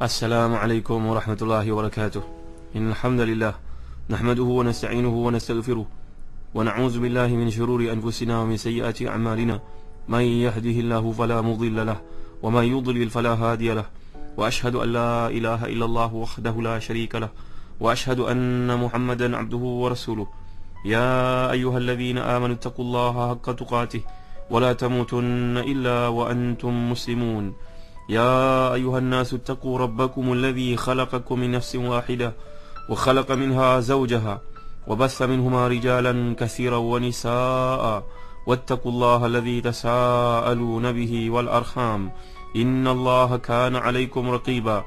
السلام عليكم ورحمة الله وبركاته. إن الحمد لله نحمده ونستعينه ونستغفره ونعوذ بالله من شرور أنفسنا ومن سيئات أعمالنا. من يهده الله فلا مضل له ومن يضلل فلا هادي له. وأشهد أن لا إله إلا الله وحده لا شريك له وأشهد أن محمدا عبده ورسوله. يا أيها الذين آمنوا اتقوا الله حق تقاته ولا تموتن إلا وأنتم مسلمون. يا أيها الناس اتقوا ربكم الذي خلقكم من نفس واحدة وخلق منها زوجها وبث منهما رجالا كثيرا ونساء واتقوا الله الذي تساءلون به والأرحام إن الله كان عليكم رقيبا.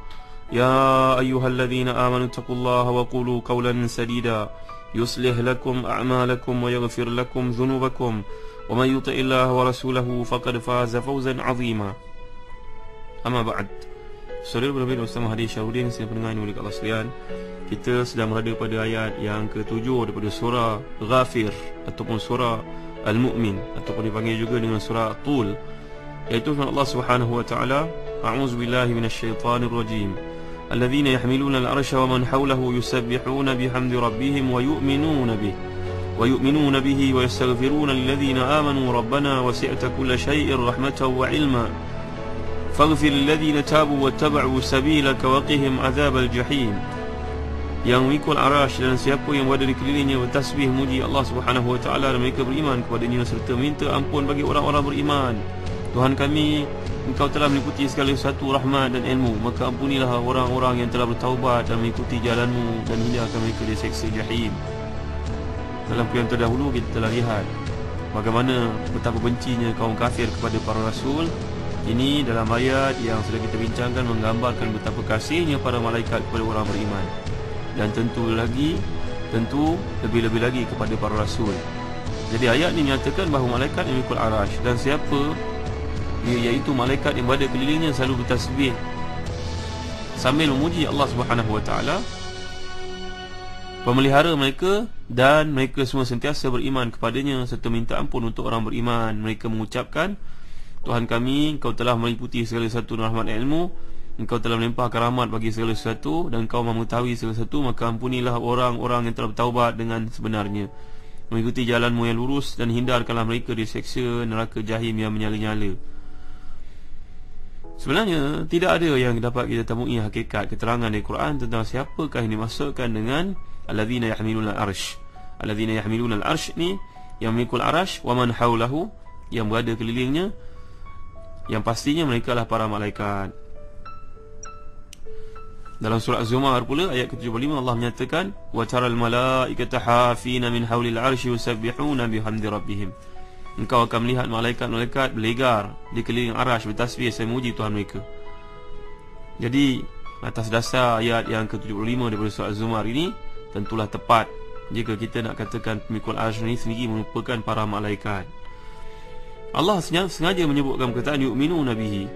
يا أيها الذين آمنوا اتقوا الله وقولوا قولا سديدا يصلح لكم أعمالكم ويغفر لكم ذنوبكم ومن يطع الله ورسوله فقد فاز فوزا عظيما. Amma ba'd. Saudara berbeda bersama Hadi Syarudin, sini pendengar yang mulia Allah sekalian. Kita sedang berada pada ayat yang ke-7 daripada surah Ghafir ataupun surah Al-Mu'min ataupun dipanggil juga dengan surah At-Tul, iaitu firman Allah Subhanahu wa taala, A'udzu billahi minasyaitonir rajim. Alladzina yahmiluna al-'arsha wa man hawlahu yusabbihuna bihamdi rabbihim wa yu'minuna bihi wa yastaghfiruna lilladzina amanu rabbana wasi'ta kulla shay'in rahmatan wa 'ilma. Faghfir lilladzina tabu wattaba'u sabilaka waqihim azabal jahim. Yang memikul arash dan siapa yang berada di kelilingnya bertasbih muji Allah Subhanahu wa taala dan mereka beriman kepadanya serta minta ampun bagi orang-orang beriman. Tuhan kami, Engkau telah meliputi segala sesuatu rahmat dan ilmu, maka ampunilah orang-orang yang telah bertaubat dan mengikuti jalan-Mu dan hindarkan mereka dari seksa jahim. Dalam yang terdahulu kita telah lihat bagaimana betapa bencinya kaum kafir kepada para rasul. Ini dalam ayat yang sudah kita bincangkan menggambarkan betapa kasihnya para malaikat kepada orang beriman. Dan tentu lebih-lebih lagi kepada para rasul. Jadi ayat ini menyatakan bahawa malaikat memikul arash, dan siapa iaitu malaikat yang berada kelilingnya selalu bertasbih sambil memuji Allah Subhanahu wa taala, pemelihara mereka, dan mereka semua sentiasa beriman kepadanya serta minta ampun untuk orang beriman. Mereka mengucapkan, Tuhan kami, Engkau telah meliputi segala sesuatu rahmat ilmu, Engkau telah melimpahkan rahmat bagi segala sesuatu, dan Engkau mengetahui segala sesuatu, maka ampunilah orang-orang yang telah bertaubat dengan sebenarnya, mengikuti jalan-Mu yang lurus, dan hindarkanlah mereka dari seksa neraka jahim yang menyala-nyala. Sebenarnya tidak ada yang dapat kita temui hakikat keterangan dari Quran tentang siapakah yang dimaksudkan dengan alladzina yahmiluna al-arsh. Alladzina yahmiluna al-arsh ni yang memikul arash, wa man haulahu, yang berada kelilingnya, yang pastinya mereka lah para malaikat. Dalam surah Az-Zumar pula ayat ke-75 Allah menyatakan, wa taral malaikata hafina min haulil arsy yusabbihuna bihamdi rabbihim. Engkau akan melihat malaikat-malaikat berlegar di keliling arash bertasbih memuji Tuhan mereka. Jadi atas dasar ayat yang ke-75 daripada surah Az-Zumar ini, tentulah tepat jika kita nak katakan pemikul arash ini sendiri merupakan para malaikat. Allah sengaja menyebutkan perkataan yu'minuna bihi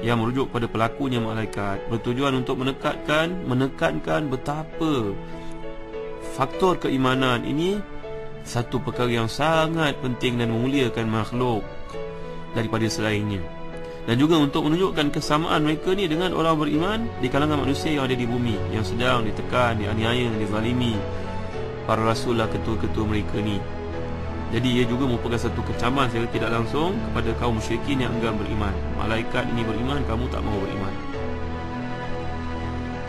yang merujuk pada pelakunya malaikat, bertujuan untuk menekankan betapa faktor keimanan ini satu perkara yang sangat penting dan memuliakan makhluk daripada selainnya, dan juga untuk menunjukkan kesamaan mereka ni dengan orang beriman di kalangan manusia yang ada di bumi, yang sedang ditekan, dianiaya, dizalimi. Para rasul lah ketua-ketua mereka ni. Jadi ia juga merupakan satu kecaman secara tidak langsung kepada kaum musyrikin yang enggan beriman. Malaikat ini beriman, kamu tak mahu beriman.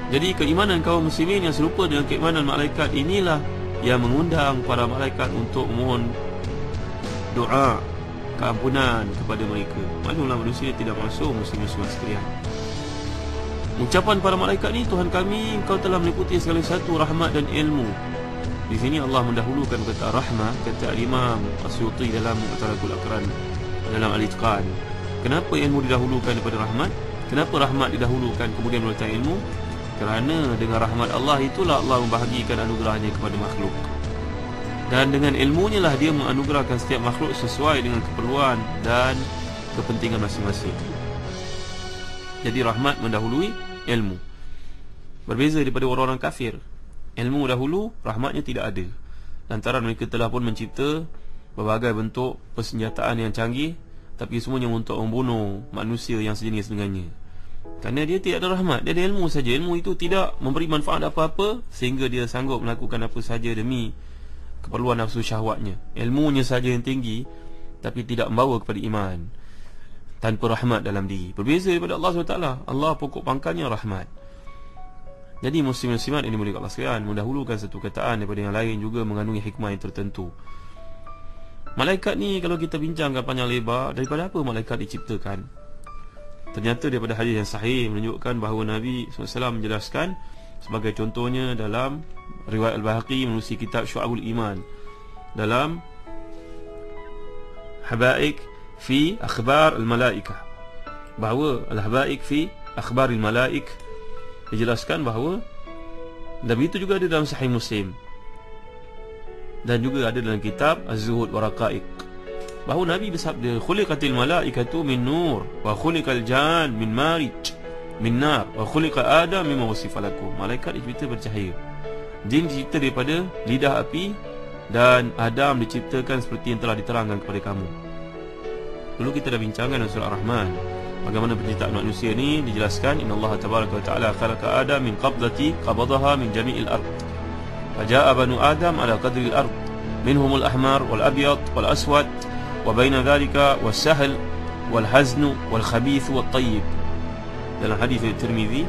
Jadi keimanan kaum muslimin yang serupa dengan keimanan malaikat inilah yang mengundang para malaikat untuk memohon doa keampunan kepada mereka. Maklumlah manusia tidak masuk muslim-muslimat sekalian. Ucapan para malaikat ni, Tuhan kami, Engkau telah meliputi segala satu rahmat dan ilmu. Di sini Allah mendahulukan kata rahmah, kata Imam Asyuti dalam Mu'tarakul Aqran dalam Al-Itqan. Kenapa ilmu didahulukan daripada rahmat? Kenapa rahmat didahulukan kemudian meletakkan ilmu? Kerana dengan rahmat Allah itulah Allah membahagikan anugerahnya kepada makhluk, dan dengan ilmunya lah dia menganugerahkan setiap makhluk sesuai dengan keperluan dan kepentingan masing-masing. Jadi rahmat mendahului ilmu. Berbeza daripada orang-orang kafir, ilmu dahulu, rahmatnya tidak ada. Lantaran mereka telah pun mencipta berbagai bentuk persenjataan yang canggih, tapi semuanya untuk membunuh manusia yang sejenis dengannya. Kerana dia tidak ada rahmat, dia ada ilmu saja. Ilmu itu tidak memberi manfaat apa-apa sehingga dia sanggup melakukan apa saja demi keperluan nafsu syahwatnya. Ilmunya saja yang tinggi tapi tidak membawa kepada iman, tanpa rahmat dalam diri. Berbeza daripada Allah SWT. Allah pokok pangkalnya rahmat. Jadi muslim-muslimat ini mulia Allah sekalian, mendahulukan satu kataan daripada yang lain juga mengandungi hikmah yang tertentu. Malaikat ni kalau kita bincangkan panjang lebar, daripada apa malaikat diciptakan? Ternyata daripada hadis yang sahih menunjukkan bahawa Nabi SAW menjelaskan, sebagai contohnya dalam riwayat Al-Bahaqi menerusi kitab Syu'abul Iman, dalam Habaik fi akhbar al-malaikah, bahawa al-habaik fi akhbar al-malaik, dijelaskan bahawa Nabi itu juga ada dalam Sahih Muslim dan juga ada dalam kitab Az-Zuhud wa Raqaiq, bahawa Nabi bersabda, khuliqatil malaikatu min nur wa khuliqal jan min marij min nar wa khuliqa adam mimma wasifa lakum. Malaikat dicipta bercahaya, jin dicipta daripada lidah api, dan Adam diciptakan seperti yang telah diterangkan kepada kamu. Dulu kita dah bincangkan dalam surah Ar-Rahman bagaimana penciptaan manusia ni. Dijelaskan, innallaha tabaraka wa ta'ala khalaqa adam min qabdati qabadaha min jami'il ard faja'a banu adam ala qadri al-ard minhumul ahmar wal abyad wal aswad wa baina dhalika was sahl wal hazn wal khabith wat tayyib. Dalam hadis Tirmizi,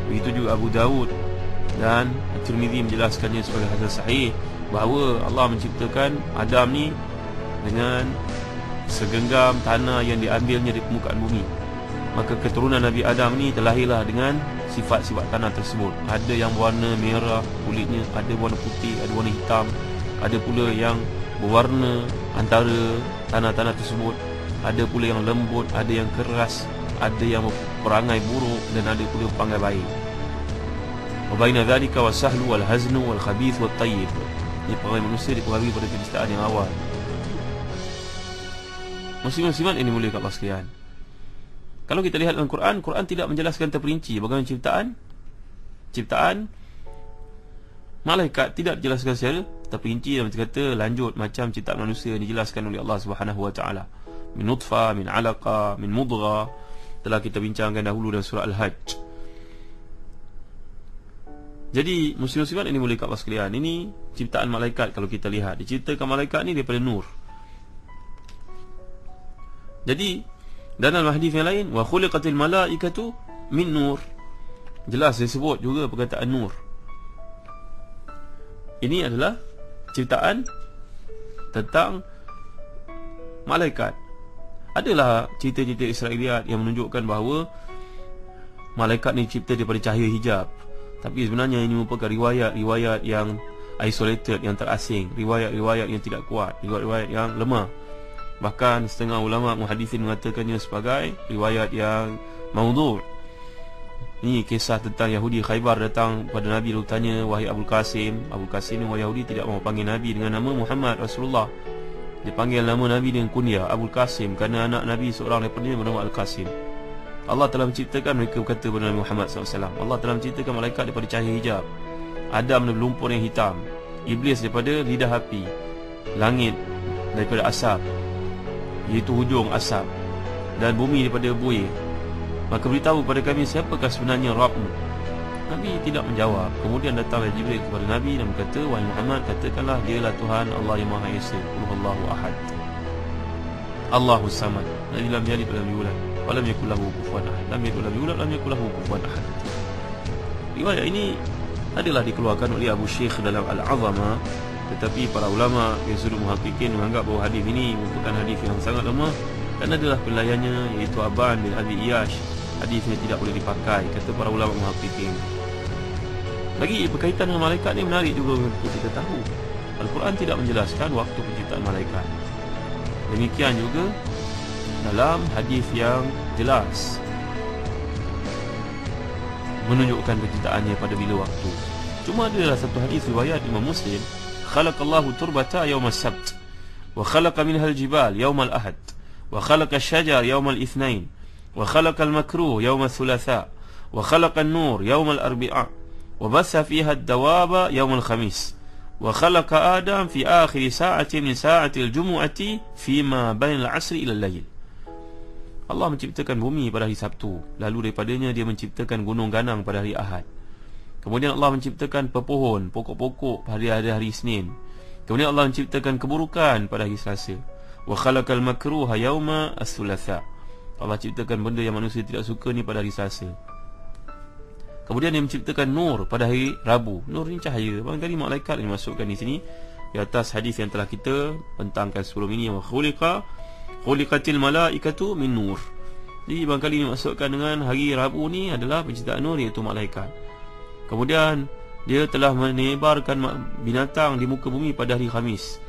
begitu juga Abu Daud dan Tirmizi menjelaskannya sebagai hadis sahih, bahawa Allah menciptakan Adam ni dengan segenggam tanah yang diambilnya di permukaan bumi. Maka keturunan Nabi Adam ni terlahirlah dengan sifat-sifat tanah tersebut. Ada yang berwarna merah kulitnya, ada warna putih, ada warna hitam, ada pula yang berwarna antara tanah-tanah tersebut, ada pula yang lembut, ada yang keras, ada yang perangai buruk, dan ada pula perangai baik. Wa baina dhalika wasahlu wal haznu wal khabith wat tayyib. Ini perangai manusia dipengaruhi pada penciptaan yang awal. Muslim-muslimat ini mulia kat Allah sekalian. Kalau kita lihat dalam Quran, Quran tidak menjelaskan terperinci bagaimana ciptaan malaikat, tidak dijelaskan secara terperinci, dan kata lanjut macam ciptaan manusia yang dijelaskan oleh Allah Subhanahu wa taala. Min nutfah, min alaqa, min mudghah, telah kita bincangkan dahulu dalam surah Al-Hajj. Jadi muslim-muslimat ini mulia kat Allah sekalian, ini ciptaan malaikat. Kalau kita lihat, diciptakan malaikat ni daripada nur. Jadi dalam hadis yang lain, wa khuliqatil malaikatu min nur, jelas disebut juga perkataan nur. Ini adalah ciptaan tentang malaikat. Adalah cerita-cerita Israiliyat yang menunjukkan bahawa malaikat ni dicipta daripada cahaya hijab, tapi sebenarnya ini merupakan riwayat-riwayat yang isolated, yang terasing, riwayat-riwayat yang tidak kuat, riwayat-riwayat yang lemah. Bahkan setengah ulama muhadithin mengatakannya sebagai riwayat yang maudhu'. Ini kisah tentang Yahudi Khaybar datang pada Nabi lalu tanya, wahai Abul Qasim. Abul Qasim ni orang Yahudi tidak mahu panggil Nabi dengan nama Muhammad Rasulullah. Dia panggil nama Nabi dengan kunyah Abul Qasim, kerana anak Nabi seorang daripada dia bernama Al-Qasim. Allah telah menciptakan, mereka berkata kepada Nabi Muhammad SAW, Allah telah menciptakan malaikat daripada cahaya hijab, Adam daripada lumpur yang hitam, Iblis daripada lidah api, langit daripada asap, iaitu hujung asap, dan bumi daripada buih. Maka beritahu kepada kami, siapakah sebenarnya Rabbmu? Nabi tidak menjawab. Kemudian datanglah Jibril kepada Nabi dan berkata, wahai Muhammad, katakanlah, dialah Tuhan Allah yang Maha Esa, Allahu Ahad, Allahus Samad, lam yalid wa lam yulad wa lam yakul lahu kufuwan ahad. Lam yalid wa lam yulad wa lam yakul lahu kufuwan ahad. Riwayat ini adalah dikeluarkan oleh Abu Syekh dalam Al-Azama, tetapi para ulama yang sudah muhaqqiqin menganggap bahawa hadis ini merupakan hadis yang sangat lemah dan adalah penilaiannya iaitu Aban bin Abi Iyash. Hadisnya tidak boleh dipakai, kata para ulama muhaqqiqin. Lagi berkaitan dengan malaikat ni menarik juga untuk kita tahu, Al-Quran tidak menjelaskan waktu penciptaan malaikat. Demikian juga dalam hadis yang jelas menunjukkan penciptaannya pada bila waktu. Cuma adalah satu hadis riwayat Imam Muslim, khalaqallahu turbata yawmal sabt wa khalaqa minhal jibal yawmal ahad wa khalaqa syajar yawmal ithnain wa khalaqa al-makruh yawmal thulatha wa khalaqa an-nur yawmal arbi'a wa bassa fiha ad-dawaba yawmal khamis wa khalaqa Adam fi akhir sa'atin min sa'atil jumu'ati fima bainal 'asri ila al-layl. Allah menciptakan bumi pada hari Sabtu, lalu daripadanya dia menciptakan gunung ganang pada hari Ahad. Kemudian Allah menciptakan pepohon, pokok-pokok pada hari Isnin. Kemudian Allah menciptakan keburukan pada hari Selasa. Wa khalaqal makruha yauma as-sulatsa. Allah ciptakan benda yang manusia tidak suka ni pada hari Selasa. Kemudian dia menciptakan nur pada hari Rabu. Nur ni cahaya. Barangkali malaikat yang dimasukkan di sini di atas hadis yang telah kita bentangkan sebelum ini, wa khuliqatil malaikatu min nur. Jadi barangkali dimasukkan dengan hari Rabu ni adalah penciptaan nur, iaitu malaikat. Kemudian dia telah menebarkan binatang di muka bumi pada hari Khamis.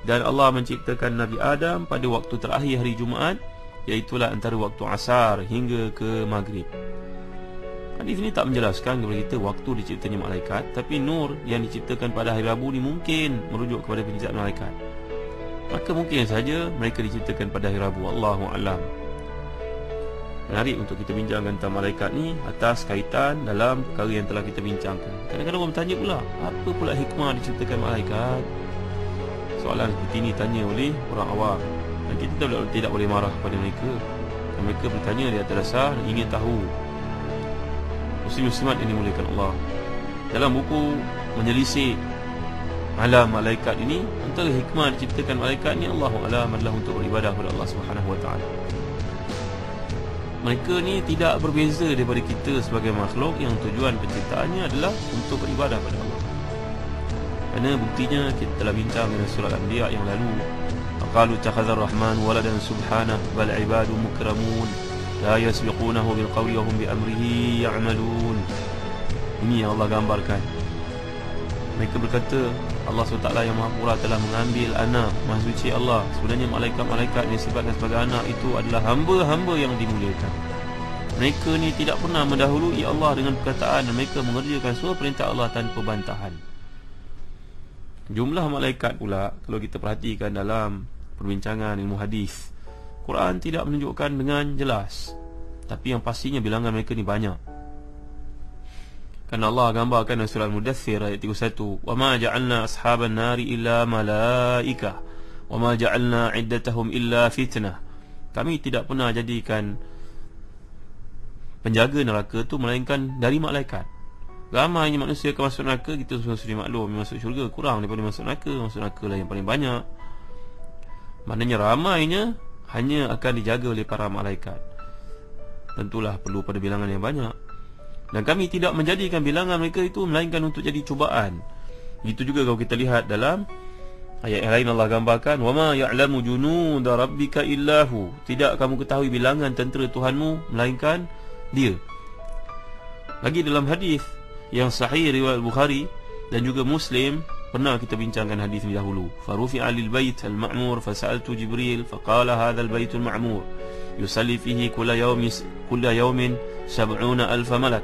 Dan Allah menciptakan Nabi Adam pada waktu terakhir hari Jumaat, iaitulah antara waktu asar hingga ke maghrib. Hadis ini tak menjelaskan kepada kita waktu diciptanya malaikat, tapi nur yang diciptakan pada hari Rabu ni mungkin merujuk kepada penciptaan malaikat. Maka mungkin saja mereka diciptakan pada hari Rabu. Allahu a'lam. Menarik untuk kita bincangkan tentang malaikat ni atas kaitan dalam perkara yang telah kita bincangkan. Kadang-kadang orang bertanya pula, apa pula hikmah diciptakan malaikat? Soalan seperti ini tanya oleh orang awam, dan kita tidak boleh marah kepada mereka. Dan mereka bertanya di atas dasar ingin tahu. Muslim-muslimat yang dimuliakan Allah, dalam buku menyelisih alam malaikat ini, antara hikmah diciptakan malaikat ni Allahu a'lam adalah untuk beribadah kepada Allah Subhanahu wa taala. Mereka ni tidak berbeza daripada kita sebagai makhluk yang tujuan penciptaannya adalah untuk beribadah kepada Allah. Kerana buktinya kita telah bincang dalam surah Al-Anbiya yang lalu, qalu takhadzar rahman waladan subhanahu bal ibadu mukramun la yasbiqunahu bil qawli wa hum bi amrihi ya'malun. Ini yang Allah gambarkan. Mereka berkata Allah SWT yang Maha Pura telah mengambil anak. Maha suci Allah. Sebenarnya malaikat-malaikat yang sifatkan sebagai anak itu adalah hamba-hamba yang dimuliakan. Mereka ni tidak pernah mendahului Allah dengan perkataan, dan mereka mengerjakan semua perintah Allah tanpa bantahan. Jumlah malaikat pula, kalau kita perhatikan dalam perbincangan ilmu hadis, Quran tidak menunjukkan dengan jelas, tapi yang pastinya bilangan mereka ni banyak. Kerana Allah gambarkan dalam surah Al-Mudaththir ayat 31, "Wa ma ja'alna ashaban nari illa malaikah, wa ma ja'alna iddatahum illa fitnah." Kami tidak pernah jadikan penjaga neraka tu melainkan dari malaikat. Ramainya manusia akan masuk neraka, kita sudah maklum, masuk syurga kurang daripada masuk neraka lah yang paling banyak. Maknanya ramainya hanya akan dijaga oleh para malaikat. Tentulah perlu pada bilangan yang banyak. Dan kami tidak menjadikan bilangan mereka itu melainkan untuk jadi cubaan. Itu juga kalau kita lihat dalam ayat yang lain, Allah gambarkan, "Wa ma ya'lamu junuda rabbika illahu." Tidak kamu ketahui bilangan tentera Tuhanmu melainkan Dia. Lagi dalam hadis yang sahih riwayat Bukhari dan juga Muslim, pernah kita bincangkan hadis ini dahulu. Farufi'a lil bait al-ma'mur fasa'altu Jibril faqala hadha al-bait al-ma'mur yusalli fihi kulla yawmin 70,000 malak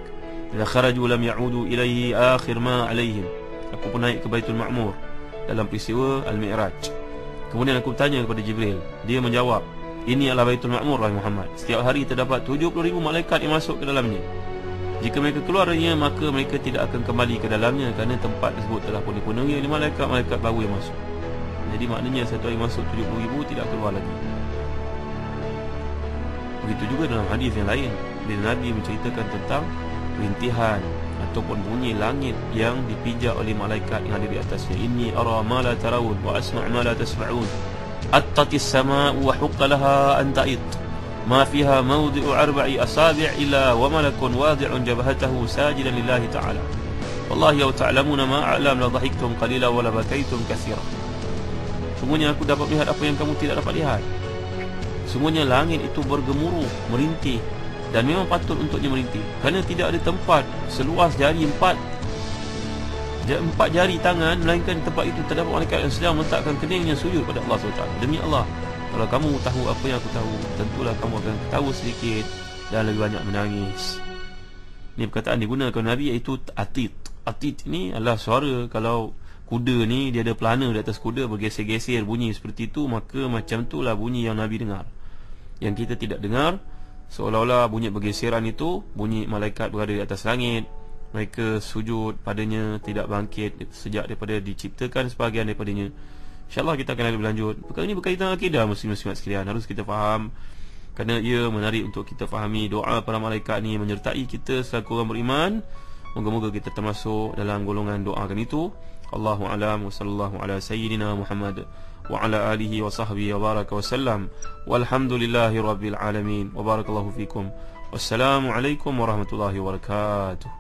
idza kharaju lam ya'udu ilayhi akhir ma 'alayhim. Aku pun naik ke Baitul Ma'mur dalam peristiwa Al-Mi'raj. Kemudian aku bertanya kepada Jibril, dia menjawab, "Ini adalah Baitul Ma'mur wahai Muhammad. Setiap hari terdapat 70,000 malaikat yang masuk ke dalamnya. Jika mereka keluar darinya, maka mereka tidak akan kembali ke dalamnya, kerana tempat tersebut telah dipenuhi oleh malaikat-malaikat baru yang masuk." Jadi maknanya satu hari masuk 70,000, tidak keluar lagi. Begitu juga dalam hadis yang lain, bila Nabi menceritakan tentang rintihan ataupun bunyi langit yang dipijak oleh malaikat yang ada di atasnya. "Inni ara ma la tarawun wa asma' ma la tasma'un. Attatis sama'u wa huqqa laha an ta'it. Ma fiha mawdi'u arba'i asabi' illa wa malakun wadi'un jabhatahu sajidan lillahi ta'ala. Wallahi law ta'lamuna ma a'lam la dhahiktum qalila wa la bakaitum katsira." Semuanya aku dapat melihat apa yang kamu tidak dapat lihat. Semuanya langit itu bergemuruh, merintih, dan memang patut untuknya merintih, kerana tidak ada tempat seluas jari empat jari tangan, melainkan tempat itu terdapat malaikat yang sedang meletakkan keningnya sujud pada Allah SWT. Demi Allah, kalau kamu tahu apa yang aku tahu, tentulah kamu akan tahu sedikit dan lebih banyak menangis. Ini perkataan digunakan Nabi, iaitu atit. Atit ini adalah suara kalau kuda ni dia ada pelana di atas kuda, bergeser-geser bunyi seperti itu, maka macam itulah bunyi yang Nabi dengar. Yang kita tidak dengar, seolah-olah bunyi bergeseran itu bunyi malaikat berada di atas langit, mereka sujud padanya, tidak bangkit sejak daripada diciptakan sebahagian daripadanya. InsyaAllah kita akan lebih lanjut. Perkara ini berkaitan akidah muslim-muslimat sekalian, harus kita faham. kerana ia menarik untuk kita fahami doa para malaikat ni menyertai kita selaku orang beriman. Moga-moga kita termasuk dalam golongan doakan itu. Allahu a'lam wa sallallahu ala sayyidina Muhammad wa ala alihi wa sahbihi wa baraka wa sallam. Walhamdulillahi rabbil alamin. Wa barakallahu fikum. Wassalamu alaikum warahmatullahi wabarakatuh.